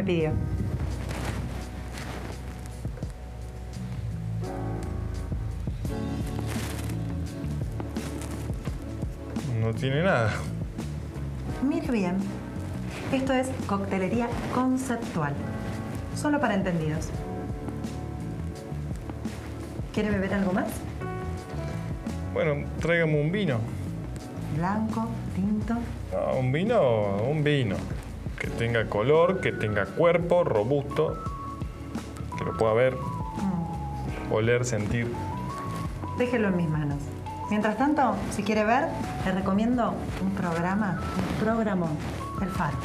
me pidió. No tiene nada. Mire bien. Esto es coctelería conceptual. Solo para entendidos. ¿Quiere beber algo más? Bueno, tráigame un vino. Blanco, tinto. No, un vino. Que tenga color, que tenga cuerpo, robusto. Que lo pueda ver, oler, sentir. Déjelo en mis manos. Mientras tanto, si quiere ver, le recomiendo un programa, El Faro.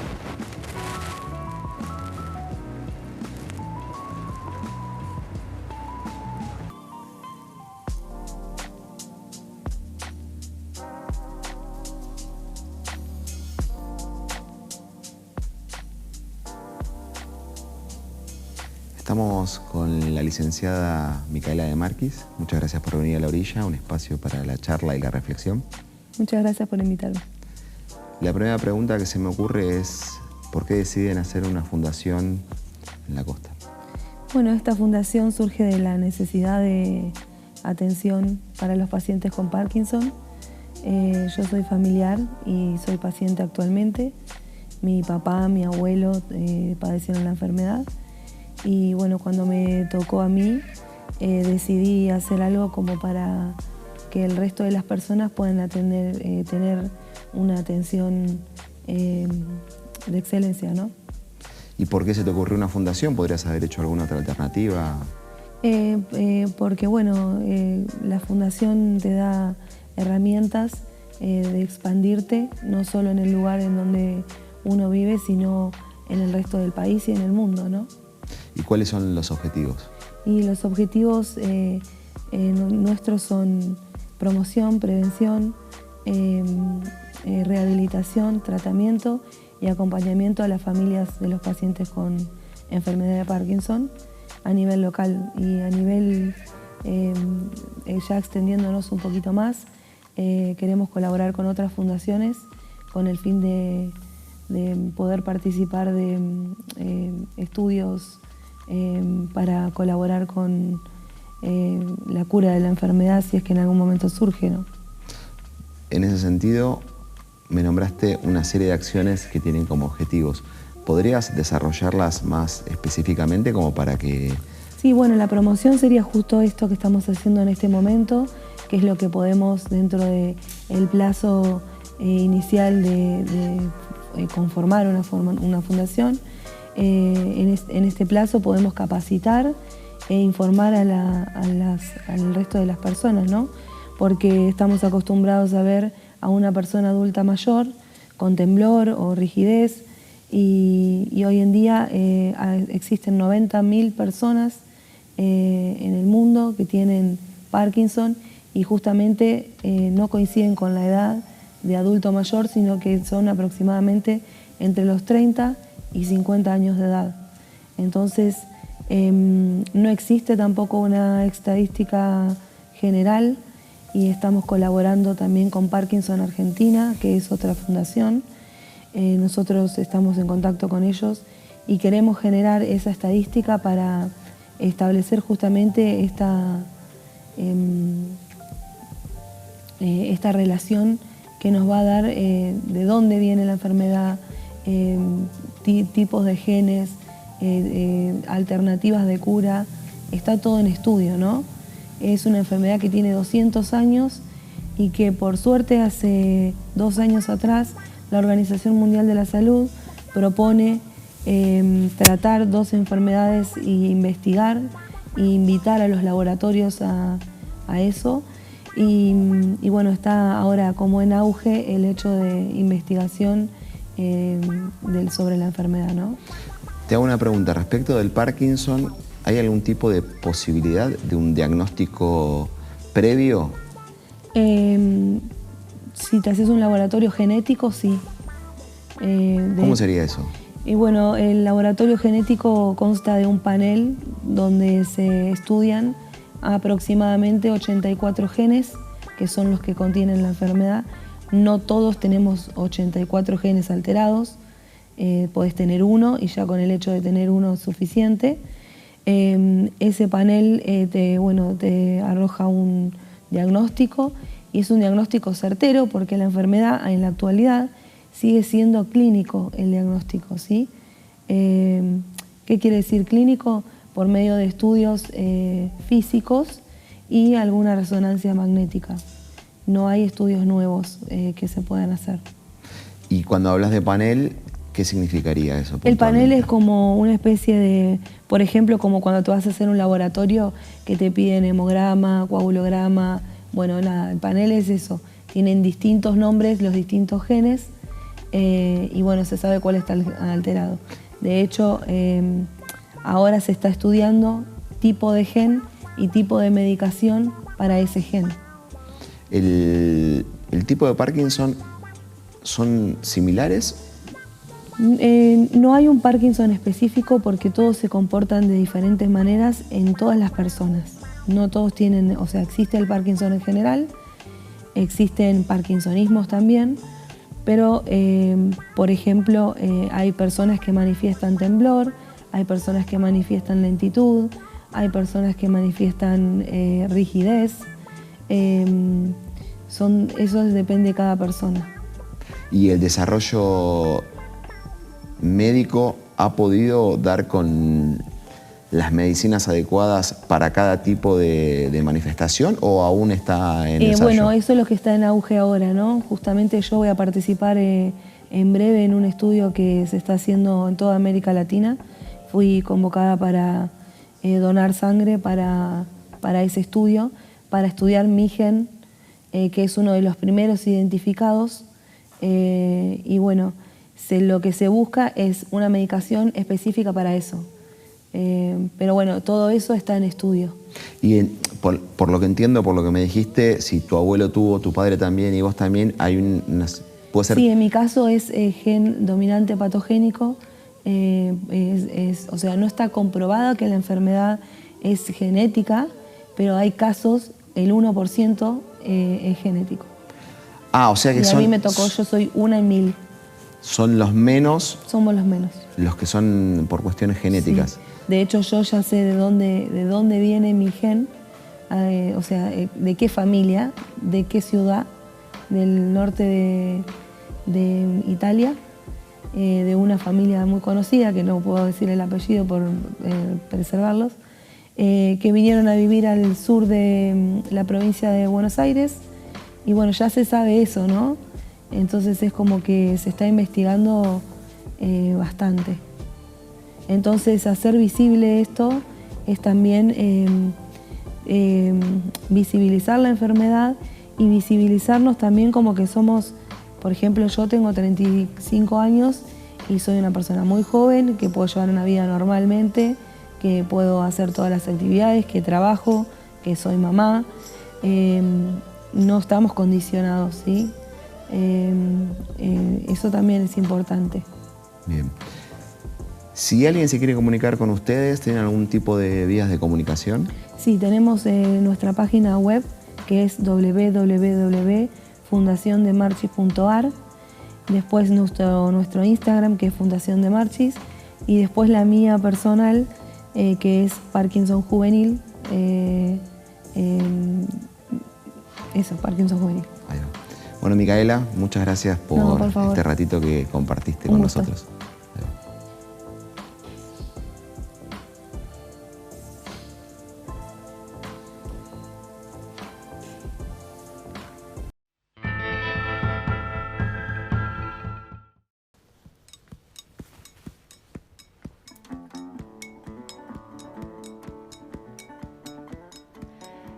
Estamos con la licenciada Micaela de Marquis. Muchas gracias por venir a La Orilla, un espacio para la charla y la reflexión. Muchas gracias por invitarme. La primera pregunta que se me ocurre es ¿por qué deciden hacer una fundación en la costa? Bueno, esta fundación surge de la necesidad de atención para los pacientes con Parkinson. Yo soy familiar y soy paciente actualmente. Mi papá, mi abuelo padecieron la enfermedad. Y bueno, cuando me tocó a mí, decidí hacer algo como para que el resto de las personas puedan tener una atención de excelencia, ¿no? ¿Y por qué se te ocurrió una fundación? ¿Podrías haber hecho alguna otra alternativa? Porque bueno, la fundación te da herramientas de expandirte, no solo en el lugar en donde uno vive, sino en el resto del país y en el mundo, ¿no? ¿Y cuáles son los objetivos? Y los objetivos nuestros son promoción, prevención, rehabilitación, tratamiento y acompañamiento a las familias de los pacientes con enfermedad de Parkinson a nivel local y a nivel, ya extendiéndonos un poquito más, queremos colaborar con otras fundaciones con el fin de poder participar de estudios para colaborar con la cura de la enfermedad si es que en algún momento surge, ¿no? En ese sentido, me nombraste una serie de acciones que tienen como objetivos. ¿Podrías desarrollarlas más específicamente como para que...? Sí, bueno, la promoción sería justo esto que estamos haciendo en este momento, que es lo que podemos dentro del plazo inicial de conformar una fundación. En este plazo podemos capacitar e informar al resto de las personas, ¿no? Porque estamos acostumbrados a ver a una persona adulta mayor con temblor o rigidez y hoy en día existen 90.000 personas en el mundo que tienen Parkinson y justamente no coinciden con la edad de adulto mayor, sino que son aproximadamente entre los 30 y 50 años de edad. Entonces, no existe tampoco una estadística general y estamos colaborando también con Parkinson Argentina, que es otra fundación. Nosotros estamos en contacto con ellos y queremos generar esa estadística para establecer justamente esta relación que nos va a dar de dónde viene la enfermedad, tipos de genes, alternativas de cura. Está todo en estudio, ¿no? Es una enfermedad que tiene 200 años y que por suerte hace 2 años atrás la Organización Mundial de la Salud propone tratar 2 enfermedades e investigar e invitar a los laboratorios a eso. Y bueno, está ahora como en auge el hecho de investigación sobre la enfermedad, ¿no? Te hago una pregunta. Respecto del Parkinson, ¿hay algún tipo de posibilidad de un diagnóstico previo? Si te haces un laboratorio genético, sí. ¿Cómo sería eso? Y bueno, el laboratorio genético consta de un panel donde se estudian aproximadamente 84 genes, que son los que contienen la enfermedad. No todos tenemos 84 genes alterados, podés tener uno y ya con el hecho de tener uno es suficiente. Ese panel te arroja un diagnóstico y es un diagnóstico certero porque la enfermedad en la actualidad sigue siendo clínico el diagnóstico, ¿sí? ¿Qué quiere decir clínico? Por medio de estudios físicos y alguna resonancia magnética. No hay estudios nuevos que se puedan hacer. Y cuando hablas de panel, ¿qué significaría eso? El panel es como una especie de, por ejemplo, como cuando te vas a hacer un laboratorio que te piden hemograma, coagulograma. Bueno, nada, el panel es eso. Tienen distintos nombres, los distintos genes, y bueno, se sabe cuál está alterado. De hecho, ahora se está estudiando tipo de gen y tipo de medicación para ese gen. ¿El tipo de Parkinson son similares? No hay un Parkinson específico porque todos se comportan de diferentes maneras en todas las personas. No todos tienen, o sea, existe el Parkinson en general, existen parkinsonismos también, pero por ejemplo hay personas que manifiestan temblor, hay personas que manifiestan lentitud, hay personas que manifiestan rigidez. Eso depende de cada persona. ¿Y el desarrollo médico ha podido dar con las medicinas adecuadas para cada tipo de manifestación o aún está en ensayo? Bueno, eso es lo que está en auge ahora, ¿no? Justamente yo voy a participar en breve en un estudio que se está haciendo en toda América Latina. Fui convocada para donar sangre para ese estudio, para estudiar mi gen, que es uno de los primeros identificados. Y bueno, lo que se busca es una medicación específica para eso. Pero bueno, todo eso está en estudio. Y por lo que entiendo, por lo que me dijiste, si tu abuelo tuvo, tu padre también y vos también, hay puede ser... Sí, en mi caso es gen dominante patogénico. O sea, no está comprobada que la enfermedad es genética, pero hay casos, el 1% es genético. Ah, o sea que y a mí me tocó, yo soy 1 en 1000. Son los menos. Somos los menos. Los que son por cuestiones genéticas. Sí. De hecho, yo ya sé de dónde viene mi gen, o sea, de qué familia, de qué ciudad, del norte de Italia, de una familia muy conocida, que no puedo decir el apellido por preservarlos, que vinieron a vivir al sur de la provincia de Buenos Aires. Y bueno, ya se sabe eso, ¿no? Entonces es como que se está investigando bastante. Entonces hacer visible esto es también visibilizar la enfermedad y visibilizarnos también como que somos, por ejemplo, yo tengo 35 años y soy una persona muy joven, que puedo llevar una vida normalmente, que puedo hacer todas las actividades, que trabajo, que soy mamá. No estamos condicionados, ¿sí? Eso también es importante. Bien. Si alguien se quiere comunicar con ustedes, ¿tienen algún tipo de vías de comunicación? Sí, tenemos nuestra página web, que es www.fundaciondemarchis.ar. Después nuestro Instagram, que es Fundación de Marchis. Y después la mía personal, que es Parkinson Juvenil. Eso, Parkinson Juvenil. Ahí va. Bueno, Micaela, muchas gracias por este ratito que compartiste con nosotros.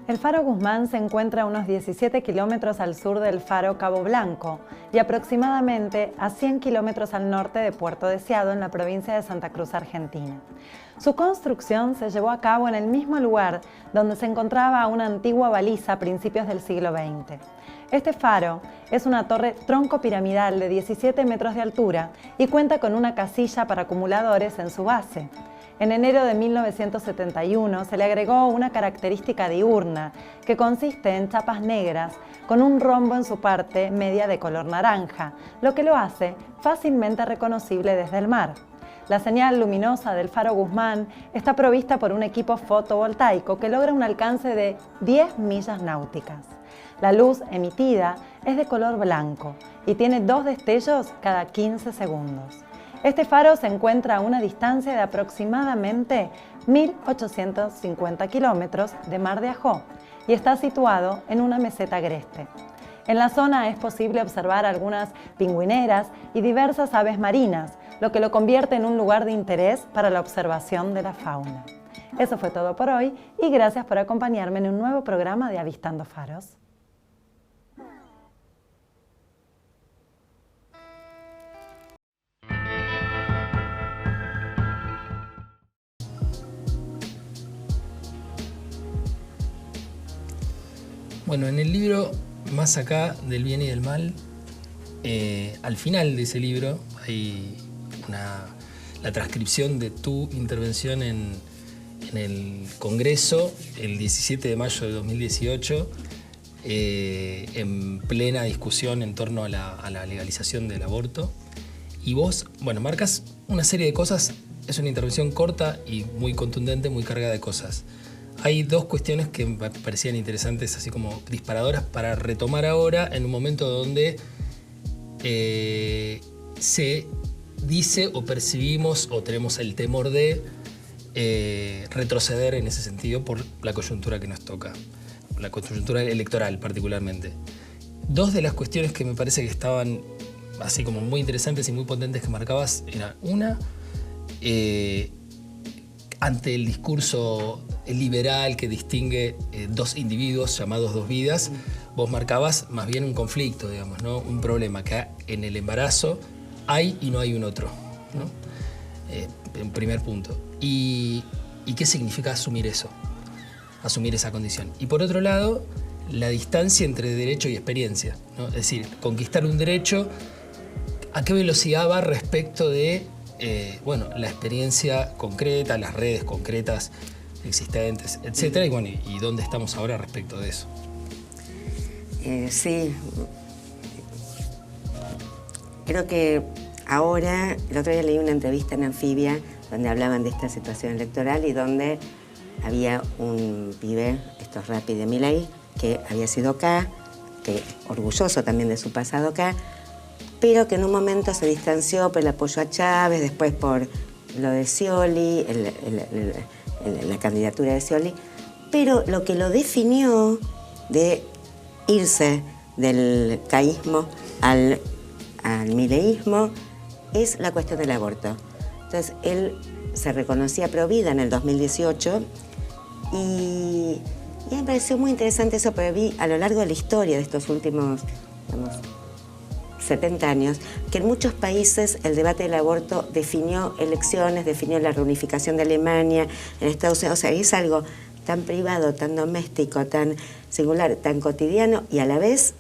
El Faro Guzmán se encuentra a unos 17 kilómetros al sur del Faro Cabo Blanco y aproximadamente a 100 kilómetros al norte de Puerto Deseado, en la provincia de Santa Cruz, Argentina. Su construcción se llevó a cabo en el mismo lugar donde se encontraba una antigua baliza a principios del siglo XX. Este faro es una torre tronco piramidal de 17 metros de altura y cuenta con una casilla para acumuladores en su base. En enero de 1971 se le agregó una característica diurna que consiste en chapas negras con un rombo en su parte media de color naranja, lo que lo hace fácilmente reconocible desde el mar. La señal luminosa del faro Guzmán está provista por un equipo fotovoltaico que logra un alcance de 10 millas náuticas. La luz emitida es de color blanco y tiene 2 destellos cada 15 segundos. Este faro se encuentra a una distancia de aproximadamente 1.850 kilómetros de Mar de Ajó y está situado en una meseta agreste. En la zona es posible observar algunas pingüineras y diversas aves marinas, lo que lo convierte en un lugar de interés para la observación de la fauna. Eso fue todo por hoy y gracias por acompañarme en un nuevo programa de Avistando Faros. Bueno, en el libro Más acá del bien y del mal, al final de ese libro hay la transcripción de tu intervención en el Congreso el 17 de mayo de 2018, en plena discusión en torno a la legalización del aborto. Y vos, bueno, marcas una serie de cosas. Es una intervención corta y muy contundente, muy cargada de cosas. Hay 2 cuestiones que me parecían interesantes, así como disparadoras, para retomar ahora en un momento donde se dice o percibimos o tenemos el temor de retroceder en ese sentido por la coyuntura que nos toca, la coyuntura electoral particularmente. 2 de las cuestiones que me parece que estaban así como muy interesantes y muy potentes que marcabas era una, ante el discurso liberal que distingue 2 individuos llamados 2 vidas, vos marcabas más bien un conflicto, digamos, ¿no? Un problema que en el embarazo hay y no hay un otro, ¿no? En primer punto. ¿Y qué significa asumir eso? Asumir esa condición. Y por otro lado, la distancia entre derecho y experiencia, ¿no? Es decir, conquistar un derecho, ¿a qué velocidad va respecto de bueno, la experiencia concreta, las redes concretas existentes, etcétera? Y bueno, ¿y dónde estamos ahora respecto de eso? Sí. Creo que ahora, el otro día leí una entrevista en Anfibia donde hablaban de esta situación electoral y donde había un pibe, esto es Rappi de Milei, que había sido acá, que orgulloso también de su pasado acá, pero que en un momento se distanció por el apoyo a Chávez, después por lo de Scioli, la candidatura de Scioli, pero lo que lo definió de irse del caísmo al mileísmo es la cuestión del aborto. Entonces, él se reconocía provida en el 2018 y me pareció muy interesante eso, porque vi a lo largo de la historia de estos últimos, digamos, 70 años, que en muchos países el debate del aborto definió elecciones, definió la reunificación de Alemania, en Estados Unidos. O sea, es algo tan privado, tan doméstico, tan singular, tan cotidiano y a la vez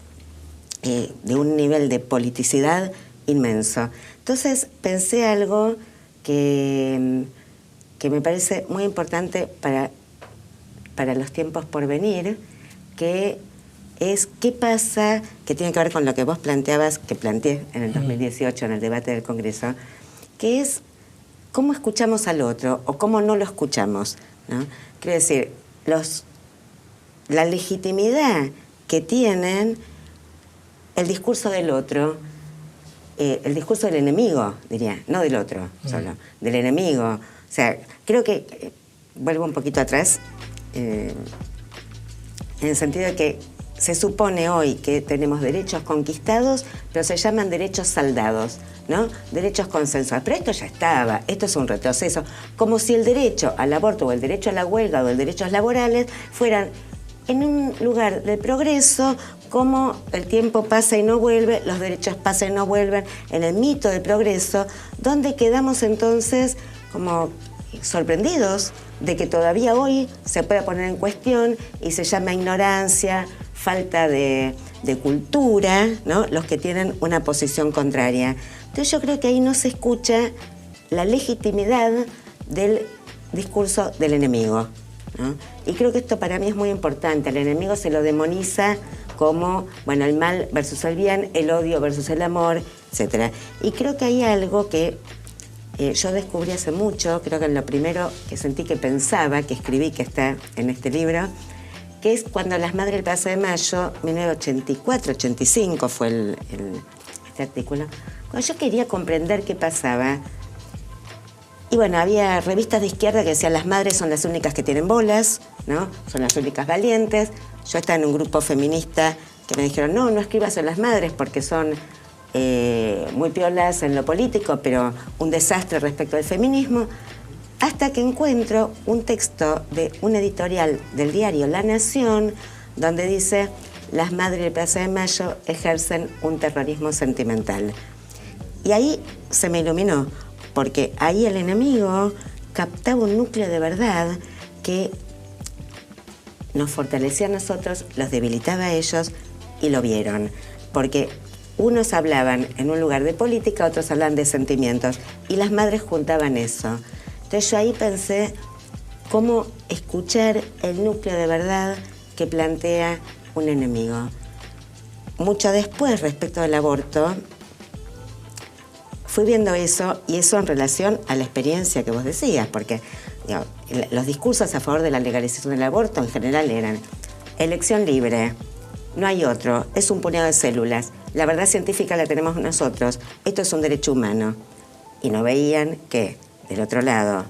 de un nivel de politicidad inmenso. Entonces pensé algo que me parece muy importante para los tiempos por venir, que es qué pasa, que tiene que ver con lo que vos planteabas, que planteé en el 2018 en el debate del Congreso, que es cómo escuchamos al otro o cómo no lo escuchamos, ¿no? Quiero decir, la legitimidad que tienen el discurso del otro, el discurso del enemigo, diría, no del otro solo, del enemigo. O sea, creo que, vuelvo un poquito atrás, en el sentido de que se supone hoy que tenemos derechos conquistados, pero se llaman derechos saldados, ¿no? Derechos consensuados. Pero esto ya estaba, esto es un retroceso. Como si el derecho al aborto o el derecho a la huelga o el derechos laborales fueran en un lugar de progreso, como el tiempo pasa y no vuelve, los derechos pasan y no vuelven, en el mito del progreso, donde quedamos entonces como sorprendidos de que todavía hoy se pueda poner en cuestión y se llama ignorancia, falta de cultura, ¿no? Los que tienen una posición contraria. Entonces yo creo que ahí no se escucha la legitimidad del discurso del enemigo, ¿no? Y creo que esto para mí es muy importante. El enemigo se lo demoniza como, bueno, el mal versus el bien, el odio versus el amor, etc. Y creo que hay algo que yo descubrí hace mucho, creo que en lo primero que sentí que pensaba, que escribí, que está en este libro, que es cuando las Madres del Plaza de Mayo, 1984-85 fue este artículo, cuando yo quería comprender qué pasaba. Y bueno, había revistas de izquierda que decían las madres son las únicas que tienen bolas, ¿no? Son las únicas valientes. Yo estaba en un grupo feminista que me dijeron, no escribas a las madres porque son muy piolas en lo político, pero un desastre respecto al feminismo. Hasta que encuentro un texto de un editorial del diario La Nación, donde dice, las Madres de Plaza de Mayo ejercen un terrorismo sentimental. Y ahí se me iluminó, porque ahí el enemigo captaba un núcleo de verdad que nos fortalecía a nosotros, los debilitaba a ellos y lo vieron. Porque unos hablaban en un lugar de política, otros hablaban de sentimientos, y las madres juntaban eso. Entonces yo ahí pensé cómo escuchar el núcleo de verdad que plantea un enemigo. Mucho después, respecto del aborto, fui viendo eso, y eso en relación a la experiencia que vos decías, porque digo, los discursos a favor de la legalización del aborto en general eran elección libre, no hay otro, es un puñado de células, la verdad científica la tenemos nosotros, esto es un derecho humano. Y no veían que, del otro lado,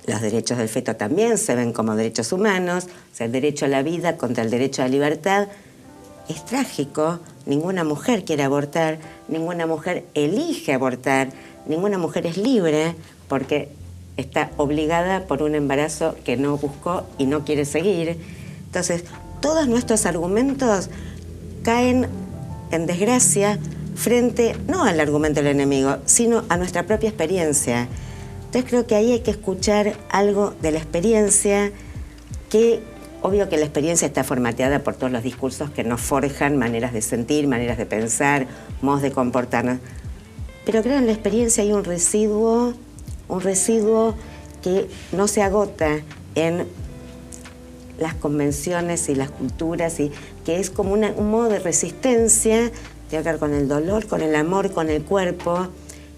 los derechos del feto también se ven como derechos humanos, o sea, el derecho a la vida contra el derecho a la libertad. Es trágico, ninguna mujer quiere abortar, ninguna mujer elige abortar, ninguna mujer es libre porque está obligada por un embarazo que no buscó y no quiere seguir. Entonces, todos nuestros argumentos caen en desgracia frente, no al argumento del enemigo, sino a nuestra propia experiencia. Entonces creo que ahí hay que escuchar algo de la experiencia que... Obvio que la experiencia está formateada por todos los discursos que nos forjan maneras de sentir, maneras de pensar, modos de comportarnos. Pero creo que en la experiencia hay un residuo que no se agota en las convenciones y las culturas, y que es como un modo de resistencia, tiene que ver con el dolor, con el amor, con el cuerpo.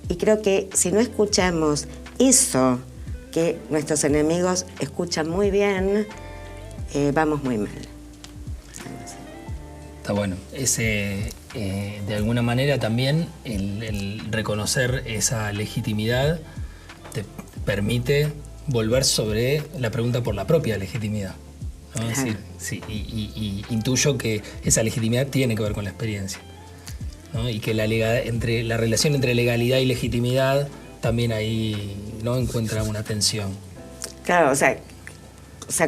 Y creo que si no escuchamos eso que nuestros enemigos escuchan muy bien, vamos muy mal. Está bueno. De alguna manera también el reconocer esa legitimidad te permite volver sobre la pregunta por la propia legitimidad, ¿no? Es decir, sí, y intuyo que esa legitimidad tiene que ver con la experiencia, ¿no? Y que entre la relación entre legalidad y legitimidad también ahí, ¿no?, encuentra una tensión. Claro, o sea,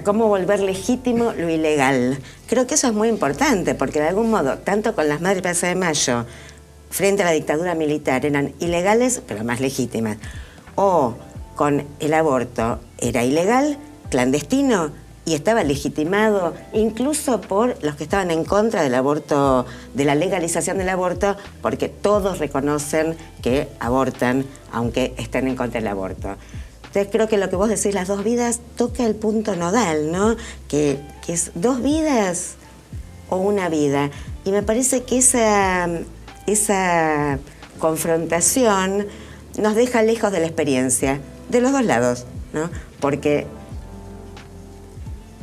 cómo volver legítimo lo ilegal. Creo que eso es muy importante, porque de algún modo, tanto con las Madres de Plaza de Mayo, frente a la dictadura militar, eran ilegales, pero más legítimas. O con el aborto, era ilegal, clandestino, y estaba legitimado incluso por los que estaban en contra del aborto, de la legalización del aborto, porque todos reconocen que abortan, aunque estén en contra del aborto. Entonces creo que lo que vos decís, las dos vidas, toca el punto nodal, ¿no? Que es dos vidas o una vida. Y me parece que esa confrontación nos deja lejos de la experiencia, de los dos lados, ¿no? Porque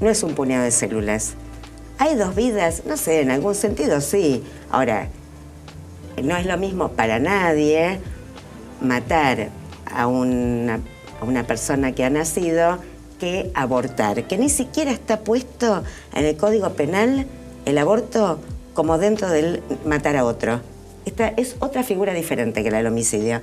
no es un puñado de células. Hay dos vidas, no sé, en algún sentido sí. Ahora, no es lo mismo para nadie matar a una persona que ha nacido que abortar, que ni siquiera está puesto en el Código Penal el aborto como dentro del matar a otro. Esta es otra figura diferente que la del homicidio.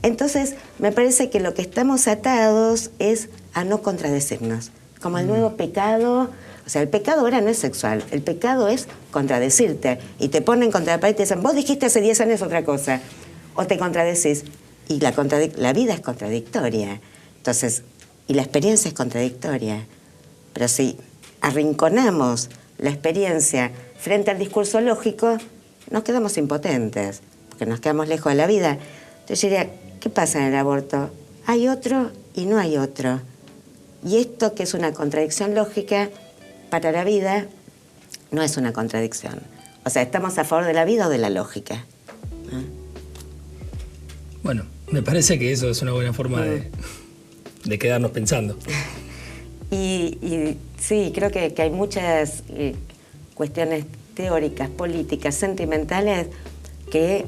Entonces, me parece que lo que estamos atados es a no contradecirnos. Como el nuevo pecado, o sea, el pecado ahora no es sexual, el pecado es contradecirte. Y te ponen contra la pared y te dicen, vos dijiste hace 10 años otra cosa. O te contradecís. Y la vida es contradictoria. Entonces, y la experiencia es contradictoria. Pero si arrinconamos la experiencia frente al discurso lógico, nos quedamos impotentes, porque nos quedamos lejos de la vida. Entonces yo diría, ¿qué pasa en el aborto? Hay otro y no hay otro. Y esto, que es una contradicción lógica, para la vida no es una contradicción. O sea, ¿estamos a favor de la vida o de la lógica? Bueno, me parece que eso es una buena forma de quedarnos pensando. Y sí, creo que hay muchas cuestiones teóricas, políticas, sentimentales que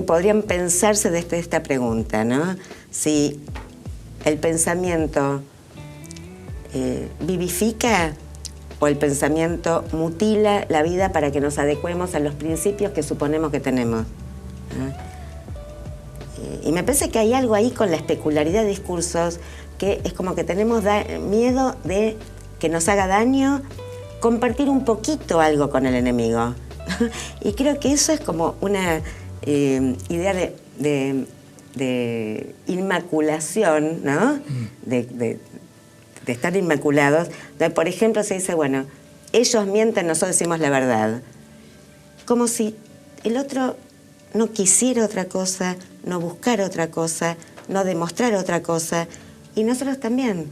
podrían pensarse desde esta pregunta, ¿no? Si el pensamiento vivifica o el pensamiento mutila la vida para que nos adecuemos a los principios que suponemos que tenemos, ¿no? Y me parece que hay algo ahí con la especularidad de discursos que es como que tenemos miedo de que nos haga daño compartir un poquito algo con el enemigo. Y creo que eso es como una idea de inmaculación, ¿no? De estar inmaculados. Donde, por ejemplo, se dice, bueno, ellos mienten, nosotros decimos la verdad. Como si el otro no quisiera otra cosa, no buscara otra cosa, no demostrar otra cosa. Y nosotros también.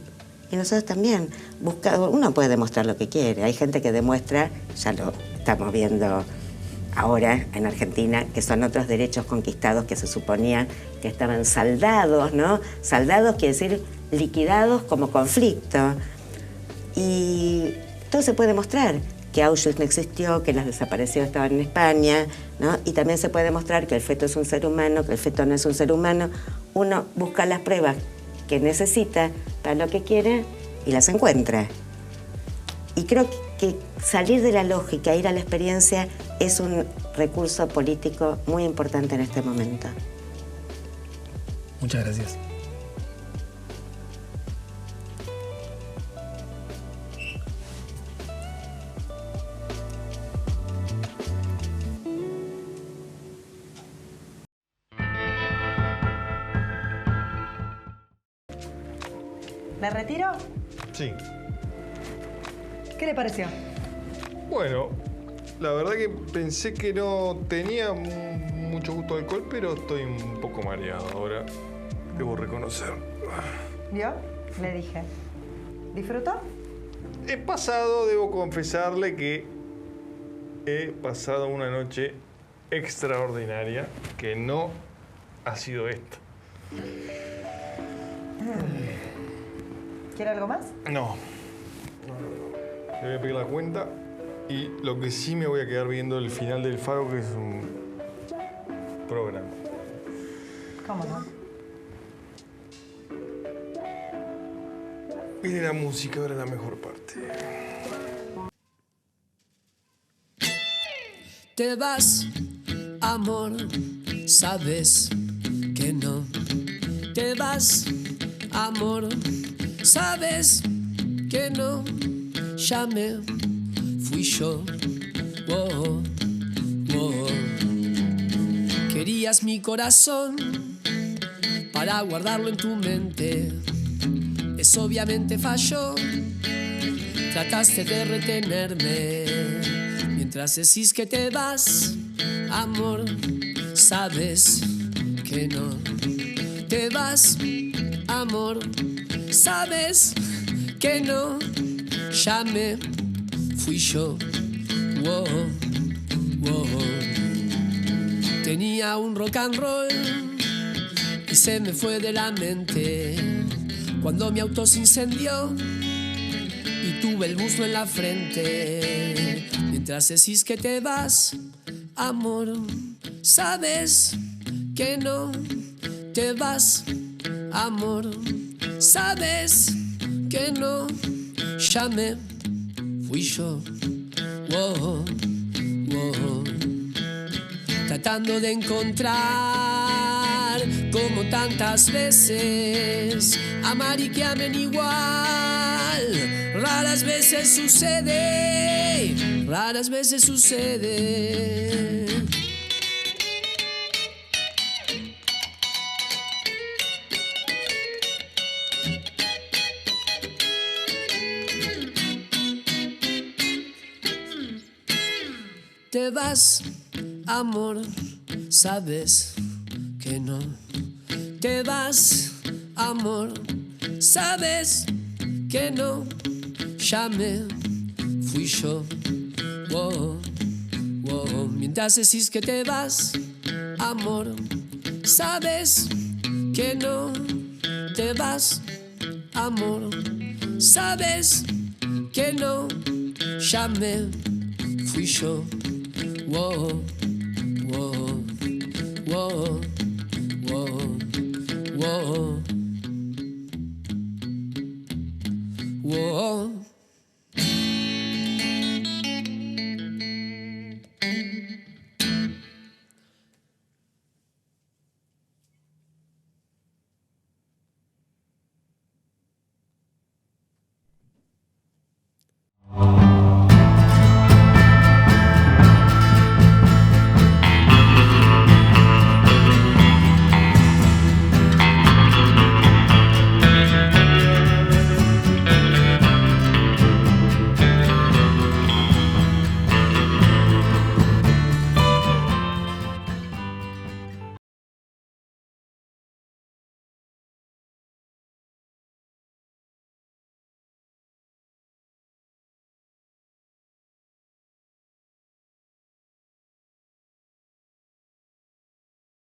Uno puede demostrar lo que quiere. Hay gente que demuestra, ya lo estamos viendo ahora en Argentina, que son otros derechos conquistados que se suponía que estaban saldados, ¿no? Saldados quiere decir liquidados como conflicto. Y todo se puede demostrar. Que Auschwitz no existió, que los desaparecidos estaban en España, ¿no? Y también se puede demostrar que el feto es un ser humano, que el feto no es un ser humano. Uno busca las pruebas que necesita para lo que quiere y las encuentra. Y creo que salir de la lógica, ir a la experiencia, es un recurso político muy importante en este momento. Muchas gracias. ¿Me retiro? Sí. ¿Qué le pareció? Bueno, la verdad que pensé que no tenía mucho gusto de alcohol, pero estoy un poco mareado ahora. Debo reconocer. ¿Vio? Le dije. ¿Disfrutó? He pasado, debo confesarle que he pasado una noche extraordinaria que no ha sido esta. ¿Quiere algo más? No. Le voy a pedir la cuenta y lo que sí me voy a quedar viendo el final del Faro, que es un programa. ¿Cómo no? Viene la música, ahora la mejor parte. Te vas, amor, sabes que no. Te vas, amor, sabes que no. Ya me fui yo. Oh, oh. Querías mi corazón para guardarlo en tu mente. Eso obviamente falló. Trataste de retenerme. Mientras decís que te vas, amor, sabes que no. Te vas, amor, sabes que no. Ya me fui yo. Wow, wow. Tenía un rock and roll y se me fue de la mente cuando mi auto se incendió y tuve el muslo en la frente. Mientras decís que te vas, amor, sabes que no. Te vas, amor, sabes que no. Ya me fui yo. Wow, wow. Tratando de encontrar, como tantas veces, amar y que amen igual. Raras veces sucede, raras veces sucede. Te vas, amor, sabes que no. te vas, amor. Sabes que no, ya me fui yo. Wow, wow. Mientras decís que te vas, amor. Sabes que no te vas, amor. Sabes que no, ya me fui yo. Wow, wow, wow, wow, wow, wow.